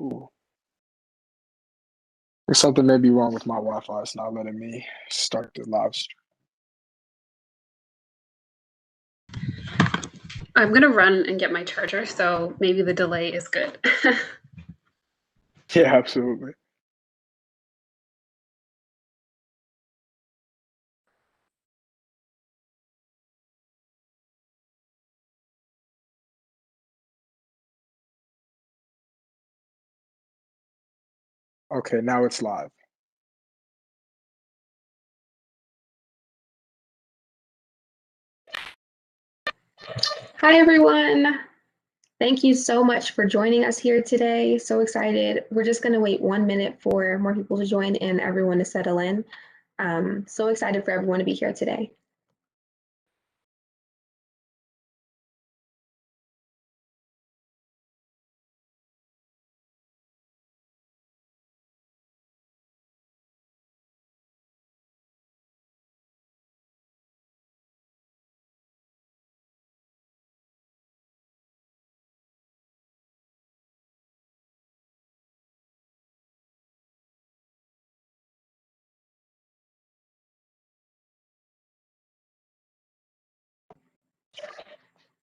Ooh. There's something may be wrong with my Wi-Fi. It's not letting me start the live stream. I'm gonna run and get my charger, so maybe the delay is good. Yeah, absolutely. Okay, now it's live. Hi, everyone. Thank you so much for joining us here today. So excited. We're just going to wait 1 minute for more people to join and everyone to settle in. So excited for everyone to be here today.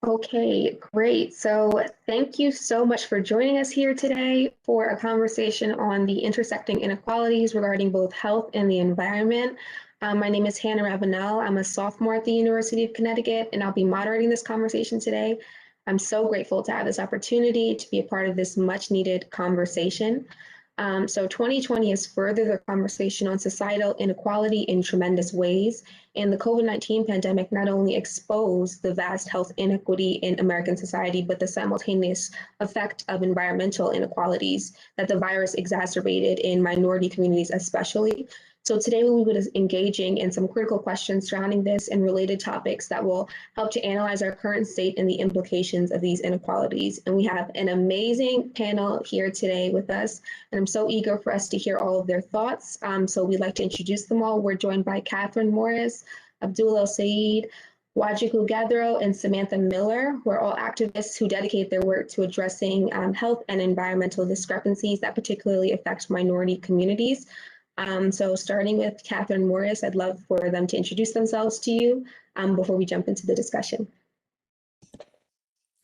Okay, great. So thank you so much for joining us here today for a conversation on the intersecting inequalities regarding both health and the environment. My name is Hannah Ravenel. I'm a sophomore at the University of Connecticut, and I'll be moderating this conversation today. I'm so grateful to have this opportunity to be a part of this much needed conversation. So 2020 has furthered the conversation on societal inequality in tremendous ways. And the COVID-19 pandemic not only exposed the vast health inequity in American society, but the simultaneous effect of environmental inequalities that the virus exacerbated in minority communities especially. So today we will be engaging in some critical questions surrounding this and related topics that will help to analyze our current state and the implications of these inequalities. And we have an amazing panel here today with us, and I'm so eager for us to hear all of their thoughts. So we'd like to introduce them all. We're joined by Katharine Morris, Abdul El-Sayed, Gatheru, and Samantha Miller, who are all activists who dedicate their work to addressing health and environmental discrepancies that particularly affect minority communities. So starting with Katharine Morris, I'd love for them to introduce themselves to you before we jump into the discussion.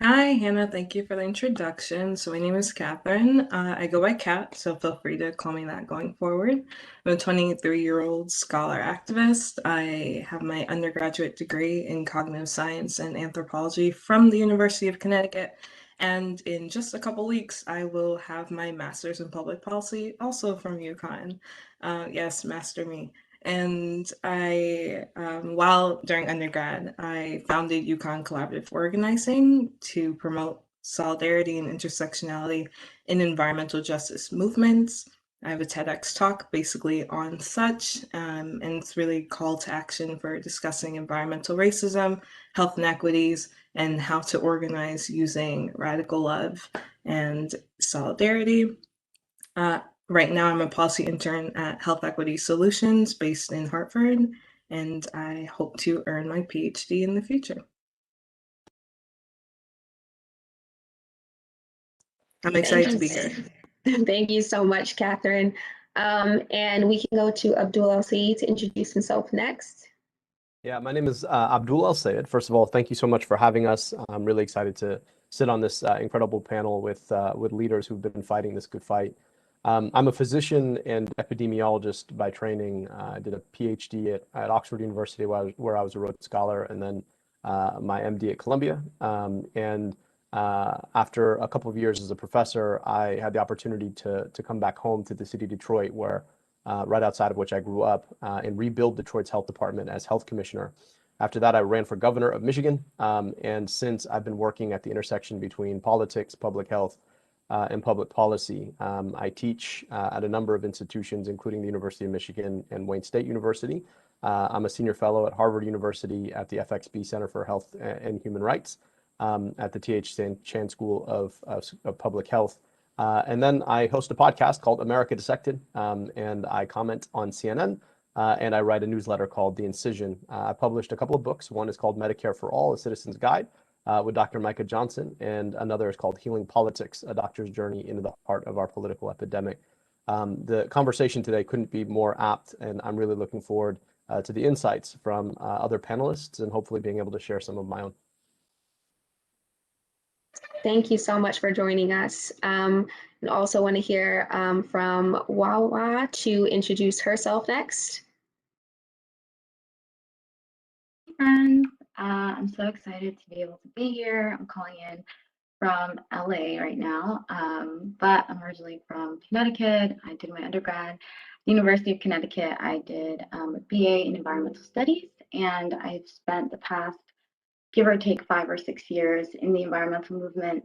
Hi, Hannah. Thank you for the introduction. So my name is Katharine. I go by Kat, so feel free to call me that going forward. I'm a 23-year-old scholar activist. I have my undergraduate degree in cognitive science and anthropology from the University of Connecticut. And in just a couple weeks, I will have my master's in public policy, also from UConn. Yes, master me. And while during undergrad, I founded UConn Collaborative Organizing to promote solidarity and intersectionality in environmental justice movements. I have a TEDx talk basically on such, and it's really call to action for discussing environmental racism, health inequities, and how to organize using radical love and solidarity. Right now, I'm a policy intern at Health Equity Solutions based in Hartford, and I hope to earn my PhD in the future. I'm excited to be here. Thank you so much, Katharine. And we can go to Abdul El-Sayed to introduce himself next. Yeah, my name is Abdul El-Sayed. First of all, thank you so much for having us. I'm really excited to sit on this incredible panel with leaders who've been fighting this good fight. I'm a physician and epidemiologist by training. I did a PhD at Oxford University where I was a Rhodes Scholar, and then my MD at Columbia. After a couple of years as a professor, I had the opportunity to come back home to the city of Detroit, where right outside of which I grew up, and rebuild Detroit's health department as health commissioner. After that, I ran for governor of Michigan, and since I've been working at the intersection between politics, public health, and public policy. I teach at a number of institutions, including the University of Michigan and Wayne State University. I'm a senior fellow at Harvard University at the FXB Center for Health and Human Rights, at the T.H. Chan School of Public Health. And then I host a podcast called America Dissected, and I comment on CNN, and I write a newsletter called The Incision. I published a couple of books. One is called Medicare for All, A Citizen's Guide, with Dr. Micah Johnson, and another is called Healing Politics, A Doctor's Journey into the Heart of Our Political Epidemic. The conversation today couldn't be more apt, and I'm really looking forward to the insights from other panelists and hopefully being able to share some of my own. Thank you so much for joining us. And also want to hear from Wawa to introduce herself next. Hey friends, I'm so excited to be able to be here. I'm calling in from LA right now, but I'm originally from Connecticut. I did my undergrad at the University of Connecticut. I did a BA in environmental studies, and I've spent the past, give or take, 5 or 6 years in the environmental movement,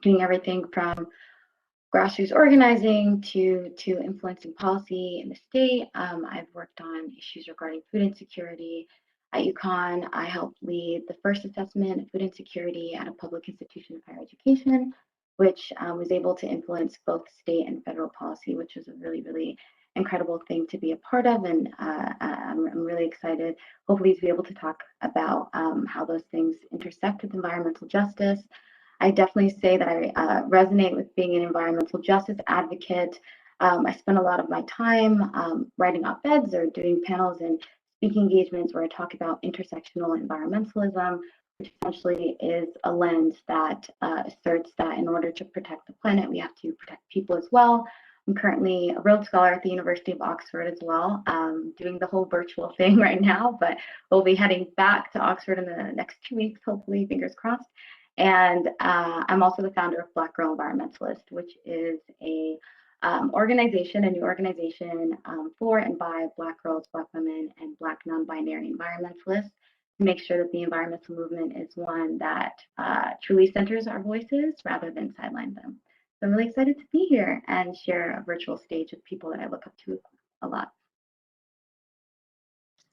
doing everything from grassroots organizing to influencing policy in the state. I've worked on issues regarding food insecurity. At UConn, I helped lead the first assessment of food insecurity at a public institution of higher education, which was able to influence both state and federal policy, which is a really, really incredible thing to be a part of. And I'm really excited, hopefully, to be able to talk about how those things intersect with environmental justice. I definitely say that I resonate with being an environmental justice advocate. I spend a lot of my time writing op-eds or doing panels and speaking engagements where I talk about intersectional environmentalism, which essentially is a lens that asserts that in order to protect the planet, we have to protect people as well. I'm currently a Rhodes Scholar at the University of Oxford as well, doing the whole virtual thing right now, but we'll be heading back to Oxford in the next 2 weeks, hopefully, fingers crossed. And I'm also the founder of Black Girl Environmentalist, which is a organization, a new organization for and by Black girls, Black women, and Black non-binary environmentalists to make sure that the environmental movement is one that truly centers our voices rather than sideline them. So I'm really excited to be here and share a virtual stage with people that I look up to a lot.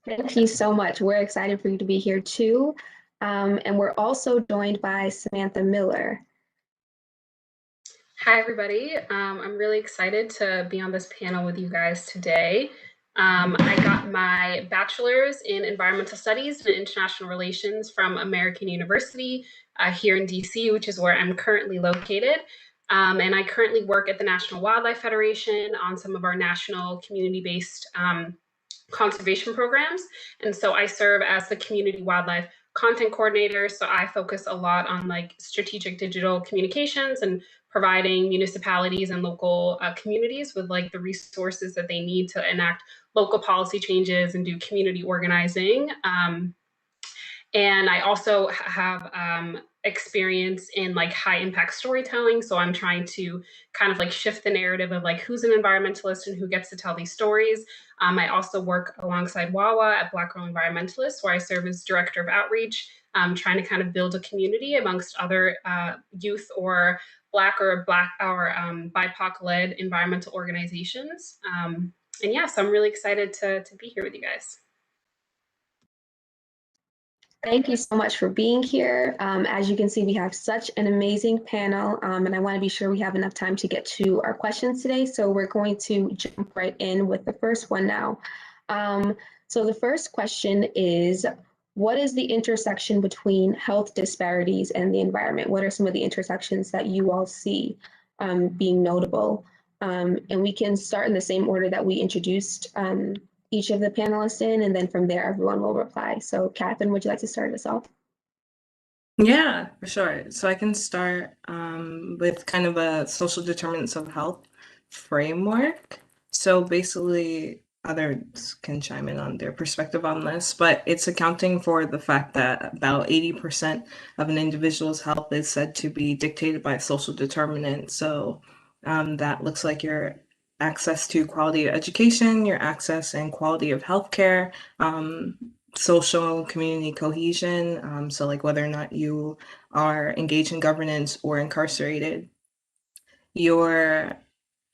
Thank you so much. We're excited for you to be here too. And we're also joined by Samantha Miller. Hi, everybody. I'm really excited to be on this panel with you guys today. I got my bachelor's in environmental studies and international relations from American University here in DC, which is where I'm currently located. And I currently work at the National Wildlife Federation on some of our national community-based conservation programs. And so I serve as the community wildlife content coordinator. So I focus a lot on like strategic digital communications and providing municipalities and local communities with like the resources that they need to enact local policy changes and do community organizing. And I also have experience in like high impact storytelling. So I'm trying to kind of like shift the narrative of like who's an environmentalist and who gets to tell these stories. I also work alongside Wawa at Black Girl Environmentalist, where I serve as director of outreach, trying to kind of build a community amongst other youth or Black or BIPOC-led environmental organizations. And yeah, so I'm really excited to be here with you guys. Thank you so much for being here. As you can see, we have such an amazing panel, and I want to be sure we have enough time to get to our questions today. So we're going to jump right in with the first one now. So the first question is, what is the intersection between health disparities and the environment? What are some of the intersections that you all see being notable? And we can start in the same order that we introduced each of the panelists in, and then from there, everyone will reply. So Katharine, would you like to start us off? Yeah, for sure. So I can start with kind of a social determinants of health framework. So basically, others can chime in on their perspective on this, but it's accounting for the fact that about 80% of an individual's health is said to be dictated by social determinants. So that looks like your access to quality of education, your access and quality of healthcare, social community cohesion, so like whether or not you are engaged in governance or incarcerated, your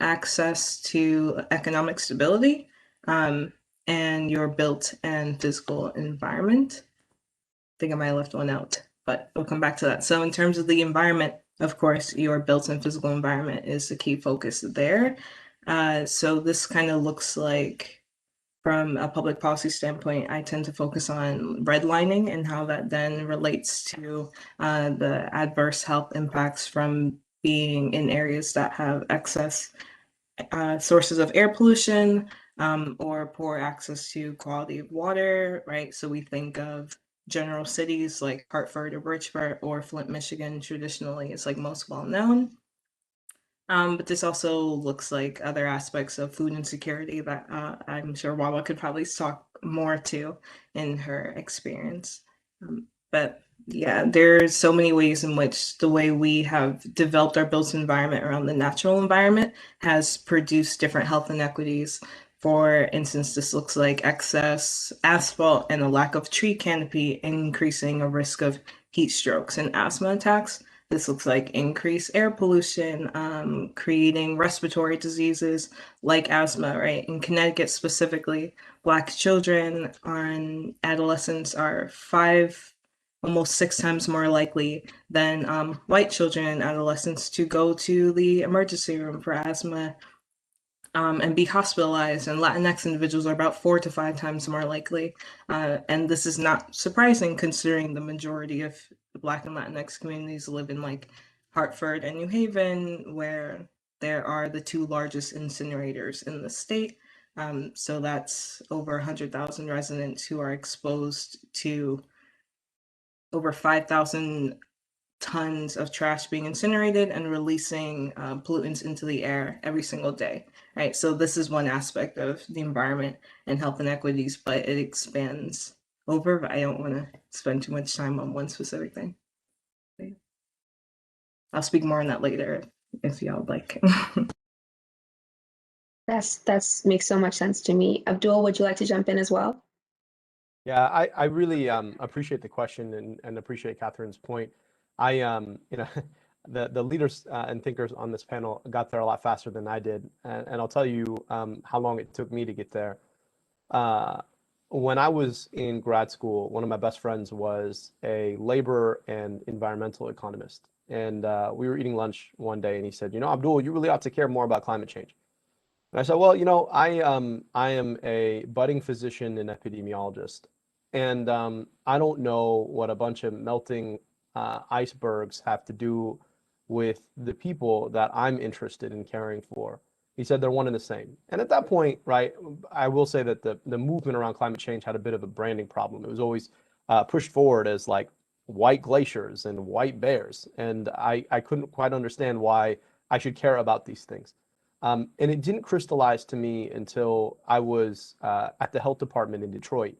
access to economic stability, and your built and physical environment. I think I might have left one out, but we'll come back to that. So in terms of the environment, of course, your built and physical environment is the key focus there. So this kind of looks like from a public policy standpoint, I tend to focus on redlining and how that then relates to the adverse health impacts from being in areas that have excess sources of air pollution or poor access to quality of water, right? So we think of general cities like Hartford or Bridgeport or Flint, Michigan, traditionally is like most well known. But this also looks like other aspects of food insecurity that I'm sure Wawa could probably talk more to in her experience. But yeah, there's so many ways in which the way we have developed our built environment around the natural environment has produced different health inequities. For instance, this looks like excess asphalt and a lack of tree canopy increasing a risk of heat strokes and asthma attacks. This looks like increased air pollution, creating respiratory diseases like asthma, right? In Connecticut specifically, Black children and adolescents are almost 6 times more likely than white children and adolescents to go to the emergency room for asthma and be hospitalized, and Latinx individuals are about 4 to 5 times more likely. And this is not surprising considering the majority of the Black and Latinx communities live in like Hartford and New Haven, where there are the 2 largest incinerators in the state. So that's over 100,000 residents who are exposed to over 5,000 tons of trash being incinerated and releasing pollutants into the air every single day, right? So this is one aspect of the environment and health inequities, but it expands over. I don't want to spend too much time on one specific thing. I'll speak more on that later if y'all would like. That's makes so much sense to me. Abdul, would you like to jump in as well? Yeah, I really appreciate the question and appreciate Katharine's point. You know, the leaders and thinkers on this panel got there a lot faster than I did, and I'll tell you how long it took me to get there. When I was in grad school, one of my best friends was a labor and environmental economist, and we were eating lunch one day, and he said, "You know, Abdul, you really ought to care more about climate change." And I said, "Well, you know, I am a budding physician and epidemiologist, and I don't know what a bunch of melting icebergs have to do with the people that I'm interested in caring for." He said they're one and the same. And at that point, right, I will say that the movement around climate change had a bit of a branding problem. It was always pushed forward as like white glaciers and white bears, and I couldn't quite understand why I should care about these things. And it didn't crystallize to me until I was at the health department in Detroit.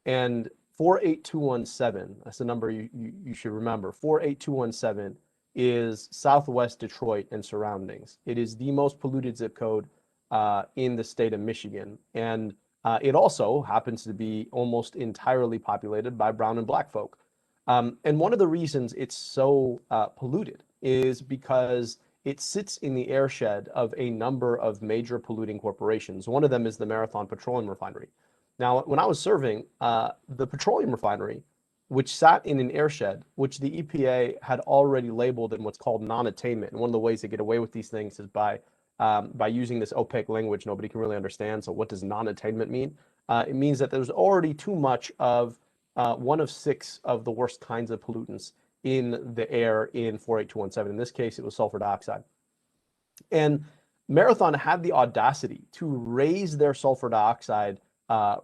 And 48217, that's the number you should remember. 48217 is Southwest Detroit and surroundings. It is the most polluted zip code in the state of Michigan. And it also happens to be almost entirely populated by brown and black folk. And one of the reasons it's so polluted is because it sits in the airshed of a number of major polluting corporations. One of them is the Marathon Petroleum Refinery. Now, when I was serving, the petroleum refinery, which sat in an airshed, which the EPA had already labeled in what's called non-attainment. And one of the ways they get away with these things is by using this opaque language nobody can really understand. So what does non-attainment mean? It means that there's already too much of one of 6 of the worst kinds of pollutants in the air in 48217. In this case, it was sulfur dioxide. And Marathon had the audacity to raise their sulfur dioxide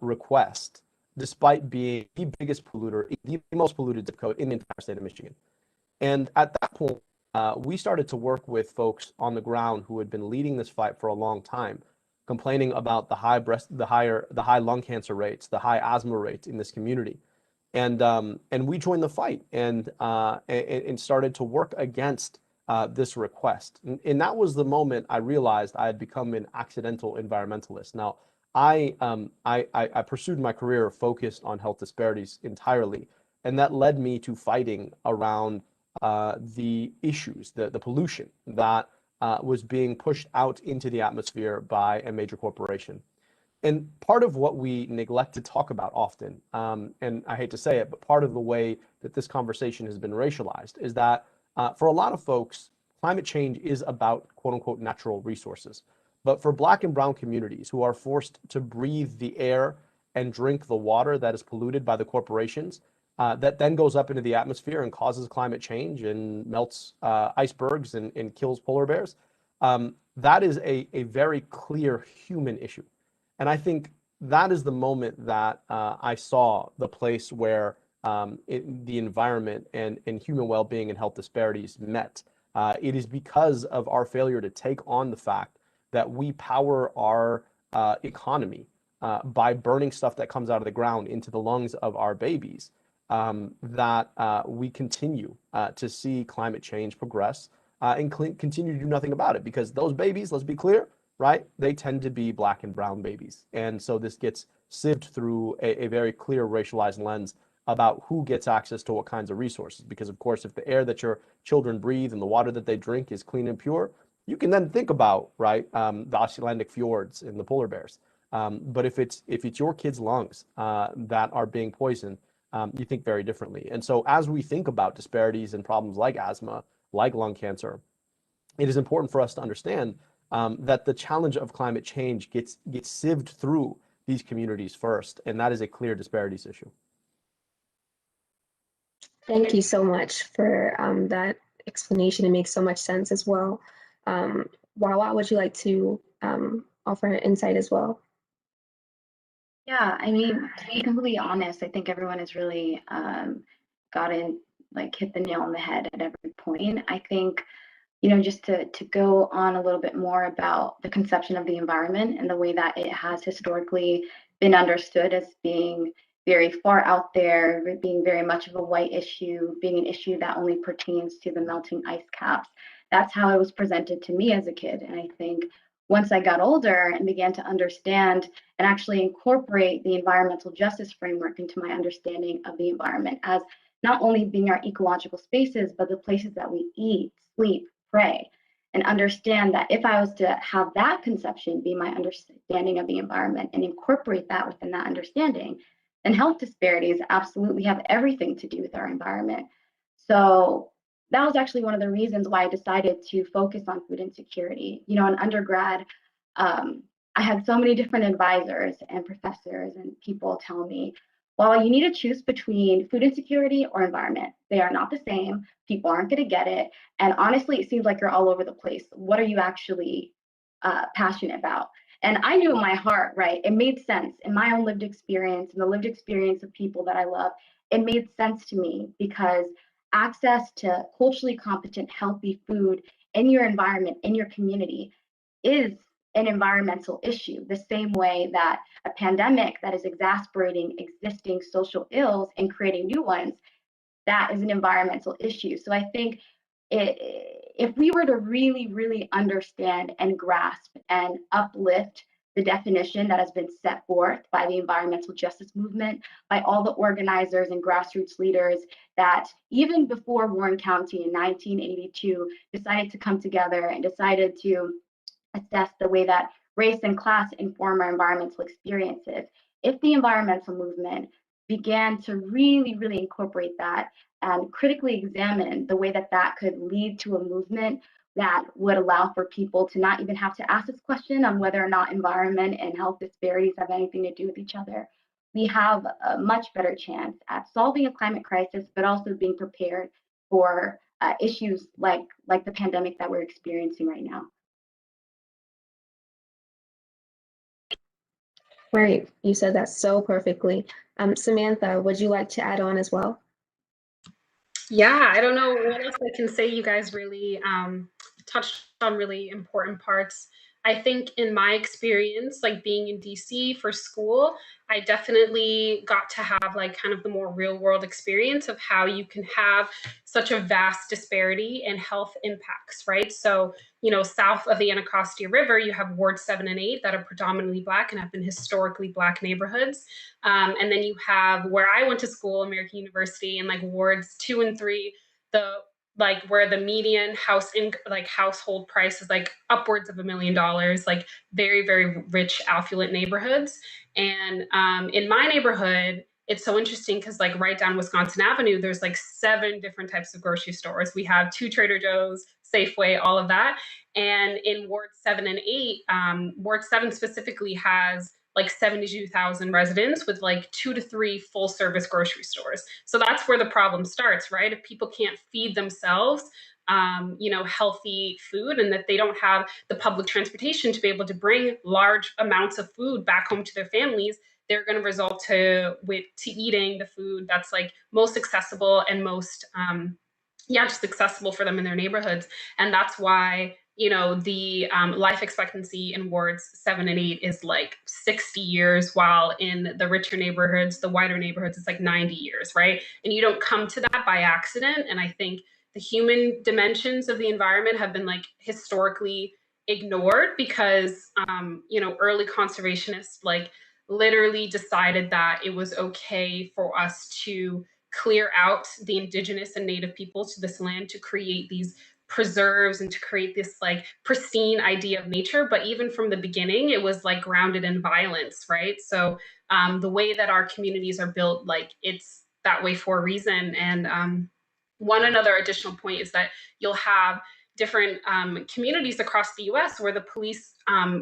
request, despite being the biggest polluter, the most polluted zip code in the entire state of Michigan. And at that point, we started to work with folks on the ground who had been leading this fight for a long time, complaining about the high lung cancer rates, the high asthma rates in this community. And we joined the fight and started to work against this request. And that was the moment I realized I had become an accidental environmentalist. Now, I pursued my career focused on health disparities entirely, and that led me to fighting around the issues, the pollution that was being pushed out into the atmosphere by a major corporation. And part of what we neglect to talk about often, and I hate to say it, but part of the way that this conversation has been racialized is that for a lot of folks, climate change is about quote unquote natural resources. But for Black and brown communities who are forced to breathe the air and drink the water that is polluted by the corporations, that then goes up into the atmosphere and causes climate change and melts icebergs and kills polar bears, that is a very clear human issue. And I think that is the moment that I saw the place where the environment and human well-being and health disparities met. It is because of our failure to take on the fact that we power our economy by burning stuff that comes out of the ground into the lungs of our babies, that we continue to see climate change progress and continue to do nothing about it, because those babies, let's be clear, right, they tend to be Black and brown babies. And so this gets sieved through a very clear racialized lens about who gets access to what kinds of resources. Because of course, if the air that your children breathe and the water that they drink is clean and pure, you can then think about, right, the Icelandic fjords and the polar bears. But if it's your kids' lungs that are being poisoned, you think very differently. And so as we think about disparities and problems like asthma, like lung cancer, it is important for us to understand that the challenge of climate change gets sieved through these communities first, and that is a clear disparities issue. Thank you so much for that explanation. It makes so much sense as well. Wawa, would you like to offer an insight as well? Yeah, I mean, to be completely honest, I think everyone has really hit the nail on the head at every point. I think, just to go on a little bit more about the conception of the environment and the way that it has historically been understood as being very far out there, being very much of a white issue, being an issue that only pertains to the melting ice caps. That's how it was presented to me as a kid. And I think once I got older and began to understand and actually incorporate the environmental justice framework into my understanding of the environment as not only being our ecological spaces, but the places that we eat, sleep, pray, and understand that if I was to have that conception be my understanding of the environment and incorporate that within that understanding, then health disparities absolutely have everything to do with our environment. So that was actually one of the reasons why I decided to focus on food insecurity. In undergrad, I had so many different advisors and professors and people tell me, well, you need to choose between food insecurity or environment. They are not the same. People aren't going to get it. And honestly, it seems like you're all over the place. What are you actually passionate about? And I knew in my heart, right, it made sense in my own lived experience and the lived experience of people that I love. It made sense to me because access to culturally competent, healthy food in your environment, in your community, is an environmental issue, the same way that a pandemic that is exacerbating existing social ills and creating new ones, that is an environmental issue. So I think if we were to really, really understand and grasp and uplift the definition that has been set forth by the environmental justice movement, by all the organizers and grassroots leaders that even before Warren County in 1982 decided to come together and decided to assess the way that race and class inform our environmental experiences, if the environmental movement began to really, really incorporate that and critically examine the way that that could lead to a movement that would allow for people to not even have to ask this question on whether or not environment and health disparities have anything to do with each other, we have a much better chance at solving a climate crisis, but also being prepared for issues like the pandemic that we're experiencing right now. Right, you said that so perfectly. Samantha, would you like to add on as well? Yeah, I don't know what else I can say. You guys really touched on really important parts. I think in my experience, like being in DC for school, I definitely got to have like kind of the more real world experience of how you can have such a vast disparity in health impacts, right? So, south of the Anacostia River, you have wards 7 and 8 that are predominantly Black and have been historically Black neighborhoods. And then you have where I went to school, American University, and like wards 2 and 3, where the median household price is like upwards of $1 million, like very, very rich, affluent neighborhoods. And in my neighborhood, it's so interesting because like right down Wisconsin Avenue, there's like 7 different types of grocery stores. We have 2 Trader Joe's, Safeway, all of that. And in Ward 7 and 8, Ward 7 specifically has like 72,000 residents with like 2 to 3 full service grocery stores. So that's where the problem starts, right? If people can't feed themselves, healthy food, and that they don't have the public transportation to be able to bring large amounts of food back home to their families, they're going to result to eating the food that's like most accessible and most just accessible for them in their neighborhoods. And that's why the life expectancy in wards 7 and 8 is like 60 years, while in the richer neighborhoods, the wider neighborhoods, it's like 90 years, right? And you don't come to that by accident. And I think the human dimensions of the environment have been like historically ignored because early conservationists like literally decided that it was okay for us to clear out the indigenous and native people to this land to create these preserves and to create this like pristine idea of nature. But even from the beginning, it was like grounded in violence, right? So the way that our communities are built, like it's that way for a reason. And one another additional point is that you'll have different communities across the US where the police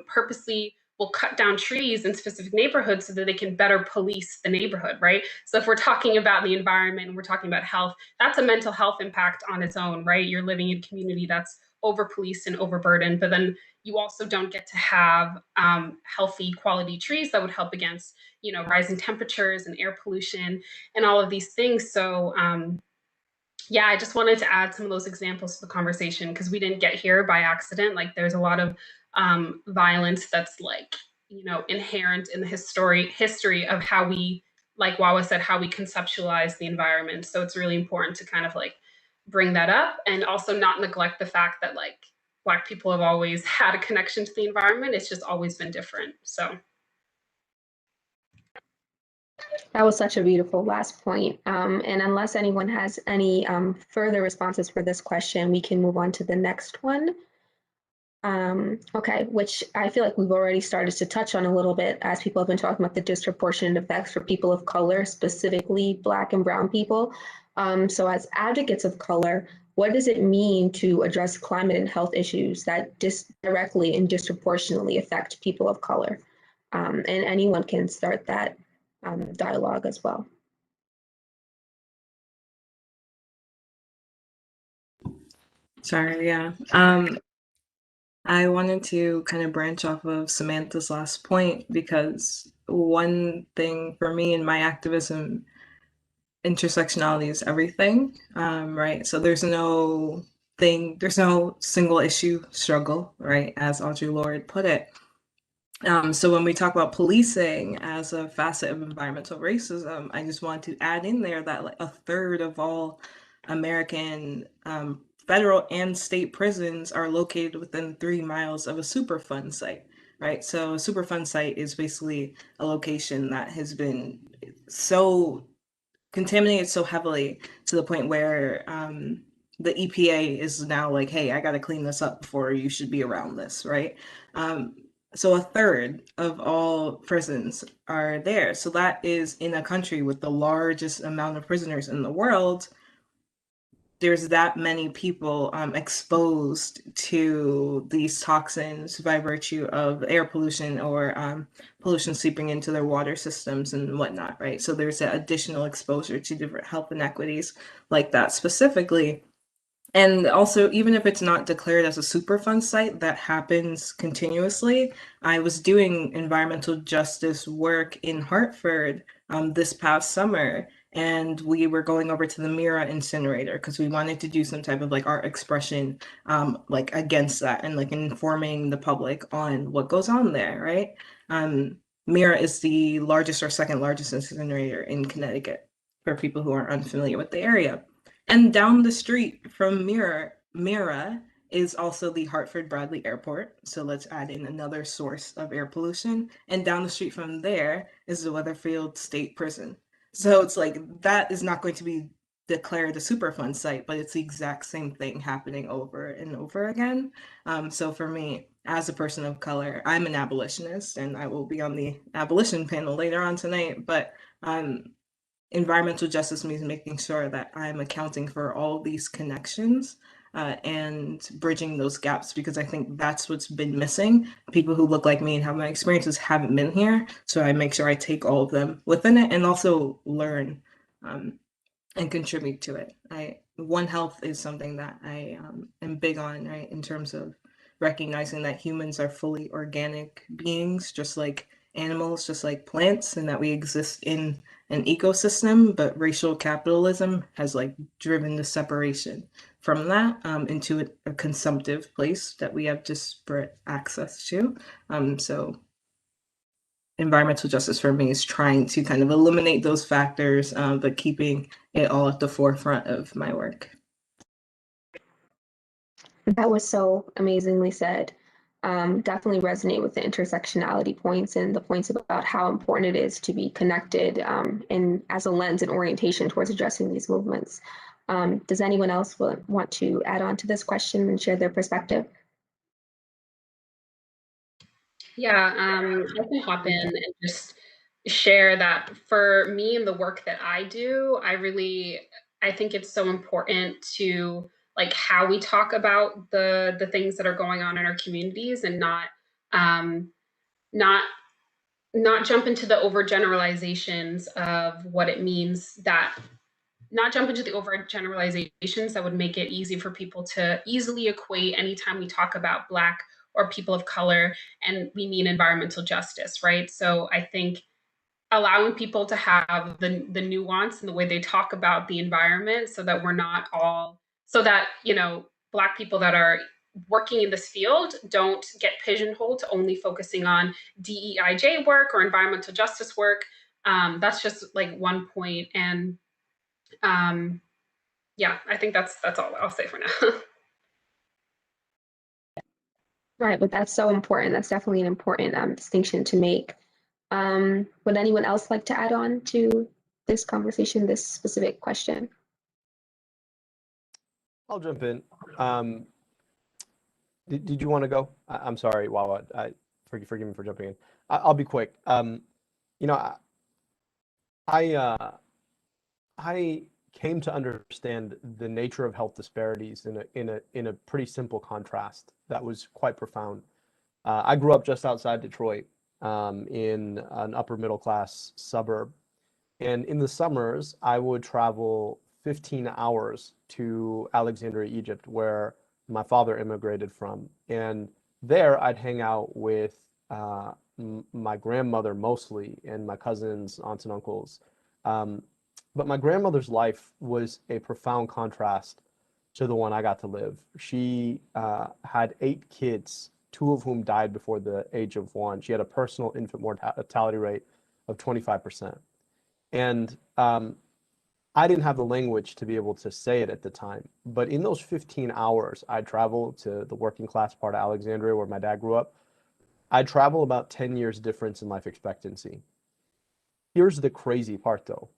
purposely will cut down trees in specific neighborhoods so that they can better police the neighborhood, right? So if we're talking about the environment and we're talking about health, that's a mental health impact on its own, right? You're living in a community that's over-policed and overburdened, but then you also don't get to have healthy quality trees that would help against, rising temperatures and air pollution and all of these things. So I just wanted to add some of those examples to the conversation because we didn't get here by accident. Like there's a lot of violence that's like, inherent in the history of how we, like Wawa said, how we conceptualize the environment. So it's really important to kind of like bring that up and also not neglect the fact that like Black people have always had a connection to the environment. It's just always been different. So. That was such a beautiful last point. And unless anyone has any further responses for this question, we can move on to the next one. Okay, which I feel like we've already started to touch on a little bit as people have been talking about the disproportionate effects for people of color, specifically Black and Brown people. So as advocates of color, what does it mean to address climate and health issues that directly and disproportionately affect people of color? And anyone can start that dialogue as well. Sorry, yeah. I wanted to kind of branch off of Samantha's last point because one thing for me in my activism, intersectionality is everything, right? So there's no single issue struggle, right? As Audre Lorde put it. So when we talk about policing as a facet of environmental racism, I just want to add in there that like 1/3 of all American federal and state prisons are located within 3 miles of a Superfund site, right? So a Superfund site is basically a location that has been so contaminated so heavily to the point where the EPA is now like, hey, I got to clean this up before you should be around this, right? So 1/3 of all prisons are there. So that is in a country with the largest amount of prisoners in the world. There's that many people exposed to these toxins by virtue of air pollution or pollution seeping into their water systems and whatnot, right? So there's that additional exposure to different health inequities like that specifically. And also, even if it's not declared as a Superfund site, that happens continuously. I was doing environmental justice work in Hartford this past summer, and we were going over to the Mira incinerator because we wanted to do some type of like art expression like against that and like informing the public on what goes on there, right? Mira is the largest or second largest incinerator in Connecticut for people who are unfamiliar with the area. And down the street from Mira is also the Hartford Bradley Airport. So let's add in another source of air pollution. And down the street from there is the Weatherfield State Prison. So it's like that is not going to be declared a Superfund site, but it's the exact same thing happening over and over again. So for me, as a person of color, I'm an abolitionist, and I will be on the abolition panel later on tonight. But environmental justice means making sure that I'm accounting for all these connections and bridging those gaps, because I think that's what's been missing. People who look like me and have my experiences haven't been here. So I make sure I take all of them within it and also learn and contribute to it. One Health is something that I am big on, right, in terms of recognizing that humans are fully organic beings, just like animals, just like plants, and that we exist in an ecosystem, but racial capitalism has like driven the separation from that into a consumptive place that we have disparate access to. So environmental justice for me is trying to kind of eliminate those factors, but keeping it all at the forefront of my work. That was so amazingly said. Definitely resonate with the intersectionality points and the points about how important it is to be connected and as a lens and orientation towards addressing these movements. Does anyone else want to add on to this question and share their perspective? Yeah, I can hop in and just share that for me and the work that I do, I think it's so important to like how we talk about the things that are going on in our communities and um, not not jump into the overgeneralizations of what it means that not jump into the overgeneralizations that would make it easy for people to easily equate anytime we talk about Black or people of color and we mean environmental justice, right? So I think allowing people to have the nuance and the way they talk about the environment so that we're not all, so that, you know, Black people that are working in this field don't get pigeonholed to only focusing on DEIJ work or environmental justice work. That's just like one point. And yeah, I think that's all I'll say for now. Right, but that's so important. That's definitely an important distinction to make. Would anyone else like to add on to this conversation, this specific question? I'll jump in. Did you want to go? I'm sorry, Wawa. Forgive me for jumping in. I'll be quick. You know, I came to understand the nature of health disparities in a pretty simple contrast that was quite profound. I grew up just outside Detroit, in an upper middle class suburb, and in the summers I would travel 15 hours to Alexandria, Egypt, where my father immigrated from, and there I'd hang out with my grandmother mostly, and my cousins, aunts, and uncles. Um, but my grandmother's life was a profound contrast to the one I got to live. She had 8 kids, 2 of whom died before the age of 1. She had a personal infant mortality rate of 25%. And I didn't have the language to be able to say it at the time. But in those 15 hours, I traveled to the working class part of Alexandria where my dad grew up. I travel about 10 years difference in life expectancy. Here's the crazy part though.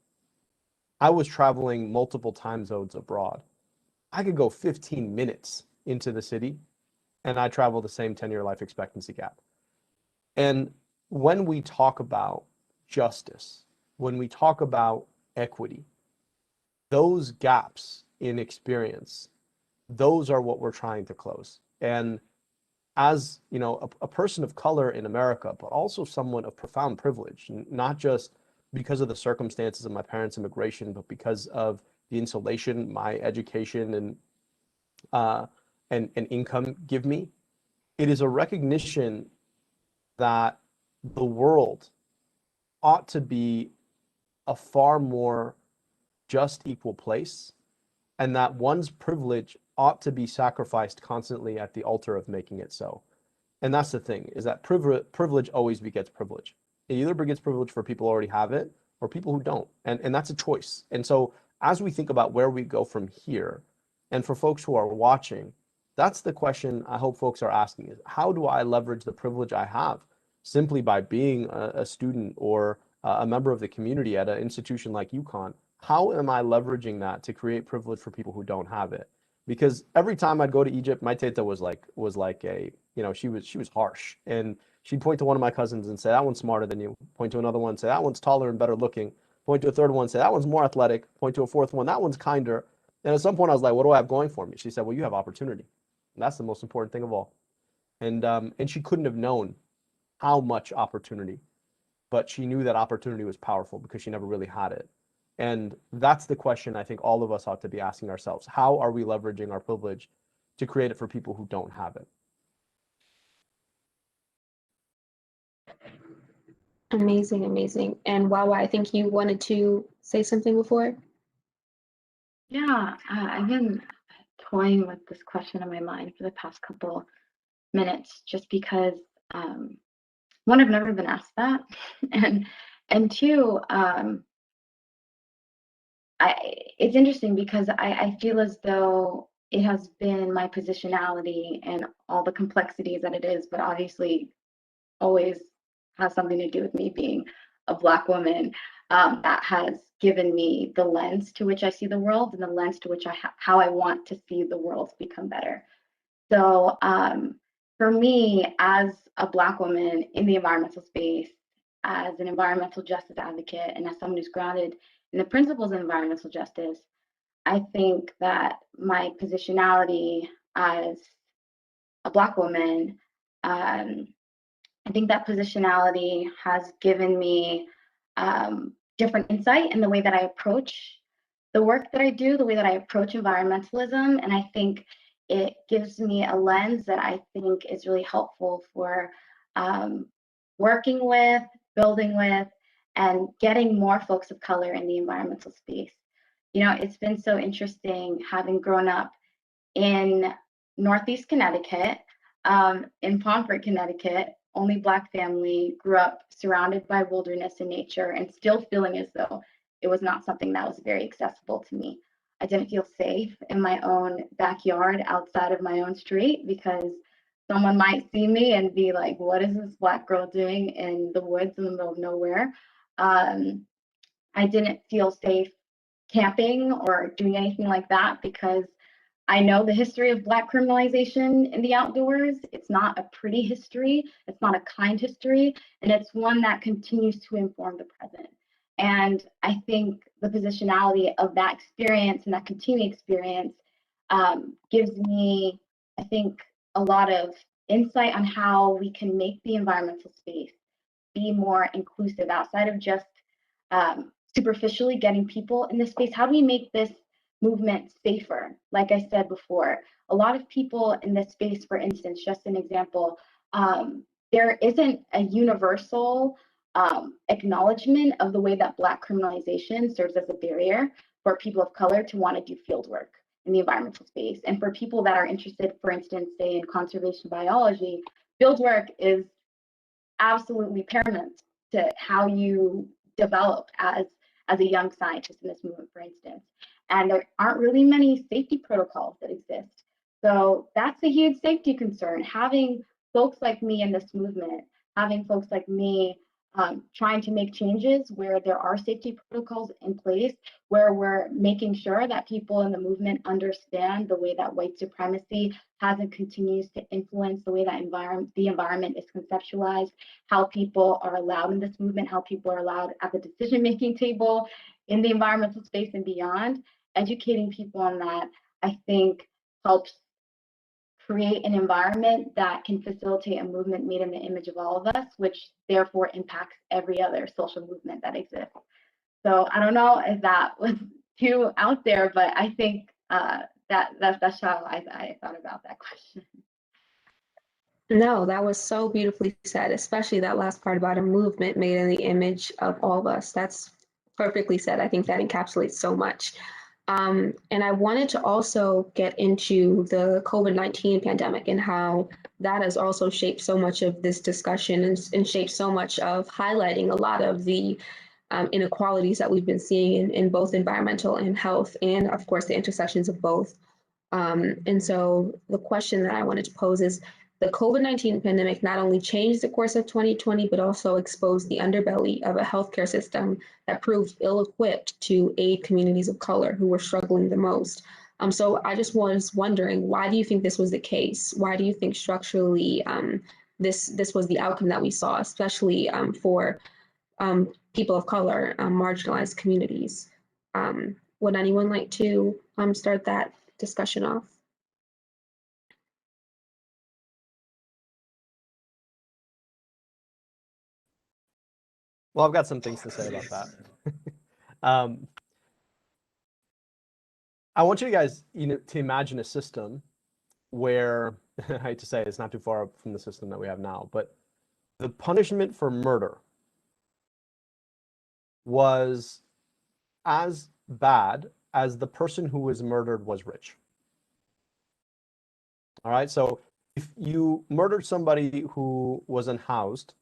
I was traveling multiple time zones abroad. I could go 15 minutes into the city and I travel the same 10-year life expectancy gap. And when we talk about justice, when we talk about equity, those gaps in experience, those are what we're trying to close. And as you know, a person of color in America, but also someone of profound privilege, not just because of the circumstances of my parents' immigration, but because of the insulation my education and income give me. It is a recognition that the world ought to be a far more just, equal place, and that one's privilege ought to be sacrificed constantly at the altar of making it so. And that's the thing, is that privilege always begets privilege. It either begets privilege for people who already have it or people who don't. And that's a choice. And so as we think about where we go from here, and for folks who are watching, that's the question I hope folks are asking is, how do I leverage the privilege I have simply by being a student or a member of the community at an institution like UConn? How am I leveraging that to create privilege for people who don't have it? Because every time I'd go to Egypt, my teta was like a, you know, she was harsh, and she'd point to one of my cousins and say, that one's smarter than you. Point to another one and say, that one's taller and better looking. point to a third one, say, that one's more athletic, point to a fourth one, that one's kinder. And at some point I was like, what do I have going for me? She said, well, you have opportunity. And that's the most important thing of all. And she couldn't have known how much opportunity, but she knew that opportunity was powerful because she never really had it. And that's the question I think all of us ought to be asking ourselves. How are we leveraging our privilege to create it for people who don't have it? Amazing, amazing. And Wawa, I think you wanted to say something before. Yeah, I've been toying with this question in my mind for the past couple minutes, just because one, I've never been asked that, and two, it's interesting because I feel as though it has been my positionality and all the complexities that it is, but obviously always has something to do with me being a Black woman, that has given me the lens to which I see the world and the lens to which how I want to see the world become better. So for me, as a Black woman in the environmental space, as an environmental justice advocate, and as someone who's grounded in the principles of environmental justice, I think that my positionality as a Black woman, I think that positionality has given me different insight in the way that I approach the work that I do, the way that I approach environmentalism. And I think it gives me a lens that I think is really helpful for working with, building with, and getting more folks of color in the environmental space. You know, it's been so interesting having grown up in Northeast Connecticut, in Pomfret, Connecticut, only Black family, grew up surrounded by wilderness and nature, and still feeling as though it was not something that was very accessible to me. I didn't feel safe in my own backyard outside of my own street because someone might see me and be like, what is this Black girl doing in the woods in the middle of nowhere? I didn't feel safe camping or doing anything like that because I know the history of Black criminalization in the outdoors. It's not a pretty history, it's not a kind history, and it's one that continues to inform the present. And I think the positionality of that experience and that continuing experience gives me, I think, a lot of insight on how we can make the environmental space be more inclusive outside of just superficially getting people in this space. How do we make this movement safer? Like I said before, a lot of people in this space, for instance, just an example, there isn't a universal acknowledgement of the way that Black criminalization serves as a barrier for people of color to want to do field work in the environmental space. And for people that are interested, for instance, say in conservation biology, field work is absolutely paramount to how you develop as a young scientist in this movement, for instance. And there aren't really many safety protocols that exist. So that's a huge safety concern. Having folks like me in this movement, having folks like me trying to make changes where there are safety protocols in place, where we're making sure that people in the movement understand the way that white supremacy has and continues to influence the way that the environment is conceptualized, how people are allowed in this movement, how people are allowed at the decision-making table in the environmental space and beyond. Educating people on that, I think, helps create an environment that can facilitate a movement made in the image of all of us, which therefore impacts every other social movement that exists. So I don't know if that was too out there, but I think that's how I thought about that question. No, that was so beautifully said, especially that last part about a movement made in the image of all of us. That's perfectly said. I think that encapsulates so much. And I wanted to also get into the COVID-19 pandemic and how that has also shaped so much of this discussion and shaped so much of highlighting a lot of the inequalities that we've been seeing in both environmental and health, and of course the intersections of both. And so the question that I wanted to pose is, the COVID-19 pandemic not only changed the course of 2020, but also exposed the underbelly of a healthcare system that proved ill-equipped to aid communities of color who were struggling the most. So I just was wondering, why do you think this was the case? Why do you think structurally this was the outcome that we saw, especially for people of color, marginalized communities. Would anyone like to start that discussion off? Well, I've got some things to say about that. I want you guys, to imagine a system where, I hate to say it, it's not too far from the system that we have now, but the punishment for murder was as bad as the person who was murdered was rich. All right, so if you murdered somebody who was unhoused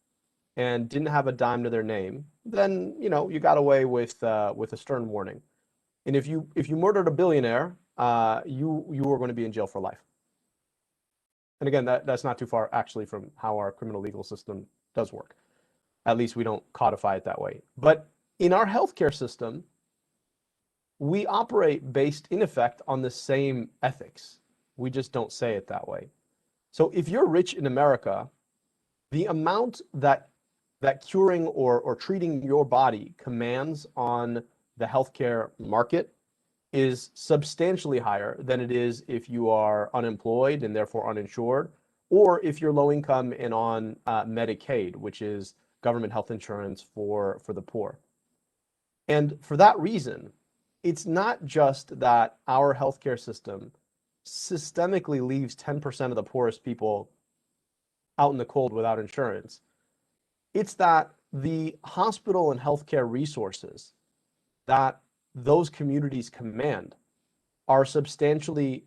and didn't have a dime to their name, then you got away with a stern warning. And if you murdered a billionaire, you were going to be in jail for life. And again, that's not too far actually from how our criminal legal system does work. At least we don't codify it that way. But in our healthcare system, we operate based in effect on the same ethics. We just don't say it that way. So if you're rich in America, the amount that curing or treating your body commands on the healthcare market is substantially higher than it is if you are unemployed and therefore uninsured, or if you're low income and on Medicaid, which is government health insurance for the poor. And for that reason, it's not just that our healthcare system systemically leaves 10% of the poorest people out in the cold without insurance. It's that the hospital and healthcare resources that those communities command are substantially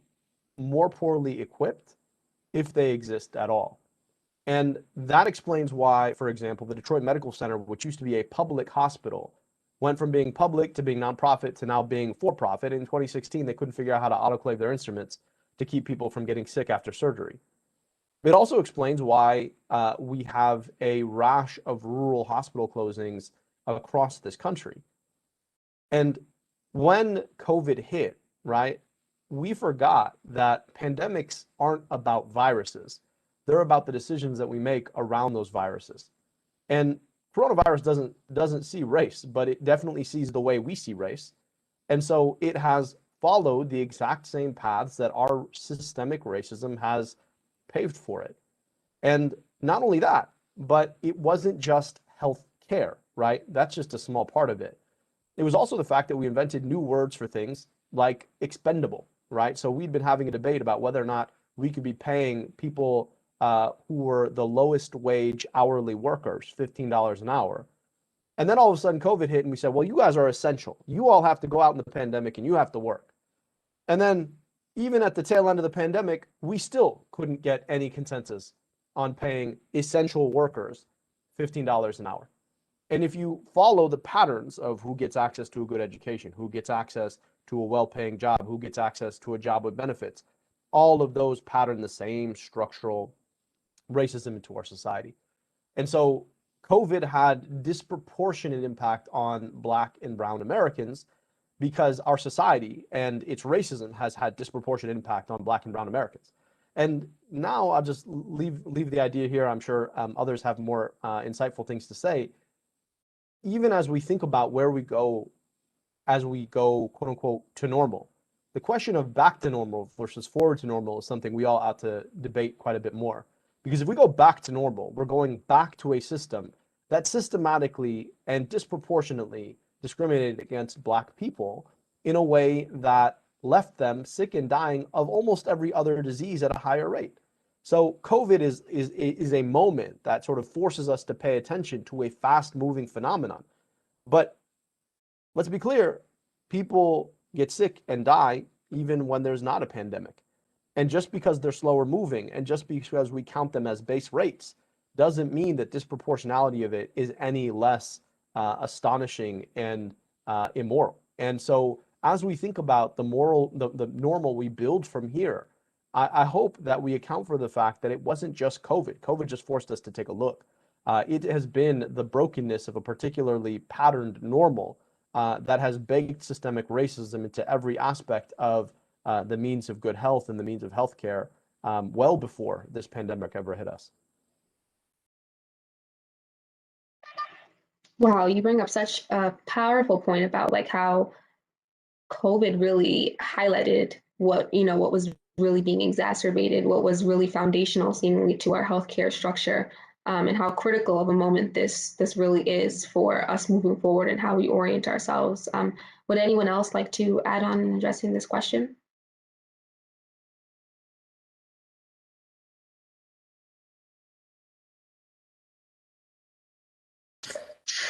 more poorly equipped, if they exist at all. And that explains why, for example, the Detroit Medical Center, which used to be a public hospital, went from being public to being nonprofit to now being for-profit. In 2016, they couldn't figure out how to autoclave their instruments to keep people from getting sick after surgery. It also explains why we have a rash of rural hospital closings across this country. And when COVID hit, right, we forgot that pandemics aren't about viruses. They're about the decisions that we make around those viruses. And coronavirus doesn't see race, but it definitely sees the way we see race. And so it has followed the exact same paths that our systemic racism has paved for it. And not only that, but it wasn't just health care, right? That's just a small part of it. It was also the fact that we invented new words for things like expendable, right? So we'd been having a debate about whether or not we could be paying people who were the lowest wage hourly workers $15 an hour. And then all of a sudden COVID hit and we said, well, you guys are essential. You all have to go out in the pandemic and you have to work. And then even at the tail end of the pandemic, we still couldn't get any consensus on paying essential workers $15 an hour. And if you follow the patterns of who gets access to a good education, who gets access to a well-paying job, who gets access to a job with benefits, all of those pattern the same structural racism into our society. And so COVID had disproportionate impact on Black and Brown Americans because our society and its racism has had disproportionate impact on Black and Brown Americans. And now I'll just leave the idea here. I'm sure others have more insightful things to say. Even as we think about where we go as we go, quote unquote, to normal, the question of back to normal versus forward to normal is something we all ought to debate quite a bit more. Because if we go back to normal, we're going back to a system that systematically and disproportionately discriminated against Black people in a way that left them sick and dying of almost every other disease at a higher rate. So COVID is a moment that sort of forces us to pay attention to a fast-moving phenomenon. But let's be clear, people get sick and die even when there's not a pandemic. And just because they're slower moving and just because we count them as base rates doesn't mean that disproportionality of it is any less astonishing and immoral. And so as we think about the normal we build from here, I hope that we account for the fact that it wasn't just COVID. COVID just forced us to take a look. It has been the brokenness of a particularly patterned normal that has baked systemic racism into every aspect of the means of good health and the means of healthcare well before this pandemic ever hit us. Wow, you bring up such a powerful point about like how COVID really highlighted what was really being exacerbated, what was really foundational seemingly to our healthcare structure, and how critical of a moment this really is for us moving forward and how we orient ourselves. Would anyone else like to add on in addressing this question?